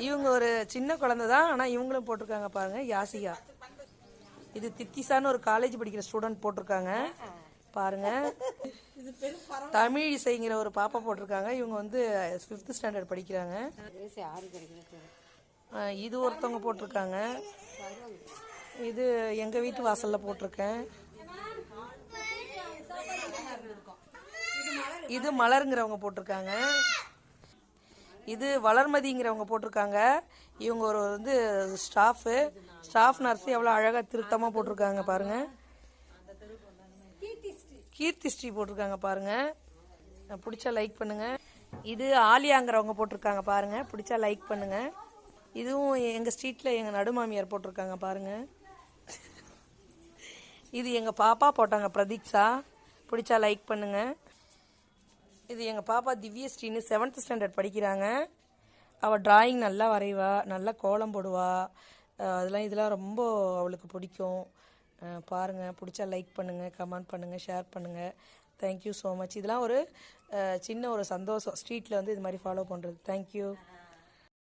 இவங்க ஒரு சின்ன குழந்தை தான், ஆனால் இவங்களும் போட்டிருக்காங்க பாருங்க. யாசிகா, இது தித்திசான்னு ஒரு காலேஜ் படிக்கிற ஸ்டூடெண்ட் போட்டிருக்காங்க பாருங்க. தமிழ் இசைங்கிற ஒரு பாப்பா போட்டிருக்காங்க. இவங்க வந்து 5th ஸ்டாண்டர்ட் படிக்கிறாங்க. இது ஒருத்தவங்க போட்டிருக்காங்க. இது எங்கள் வீட்டு வாசலில் போட்டிருக்கேன். இது மலருங்கிறவங்க போட்டிருக்காங்க. இது வளர்மதிங்கிறவங்க போட்டிருக்காங்க. இவங்க ஒரு வந்து ஸ்டாஃப் நர்ஸ் எவ்வளோ அழகாக திருத்தமாக போட்டிருக்காங்க பாருங்க. கீர்த்தி ஸ்ரீ போட்டிருக்காங்க பாருங்க. பிடிச்சா லைக் பண்ணுங்க. இது ஆலியாங்கிறவங்க போட்டிருக்காங்க பாருங்க. பிடிச்சா லைக் பண்ணுங்க. இதுவும் எங்கள் ஸ்ட்ரீட்டில் எங்கள் நடுமாமியார் போட்டிருக்காங்க பாருங்க. இது எங்கள் பாப்பா போட்டாங்க, பிரதீக்ஷா. பிடிச்சா லைக் பண்ணுங்க. இது எங்கள் பாப்பா திவ்யஸ்ரீன்னு 7th ஸ்டாண்டர்ட் படிக்கிறாங்க. அவள் டிராயிங் நல்லா வரைவா, நல்லா கோலம் போடுவா. இதெல்லாம் ரொம்ப அவளுக்கு பிடிக்கும். பாருங்கள், பிடிச்சா லைக் பண்ணுங்கள், கமெண்ட் பண்ணுங்கள், ஷேர் பண்ணுங்கள். Thank you so much. இதெல்லாம் ஒரு சின்ன ஒரு சந்தோஷம், ஸ்ட்ரீட்டில் வந்து இது மாதிரி ஃபாலோ பண்ணுறது. தேங்க்யூ.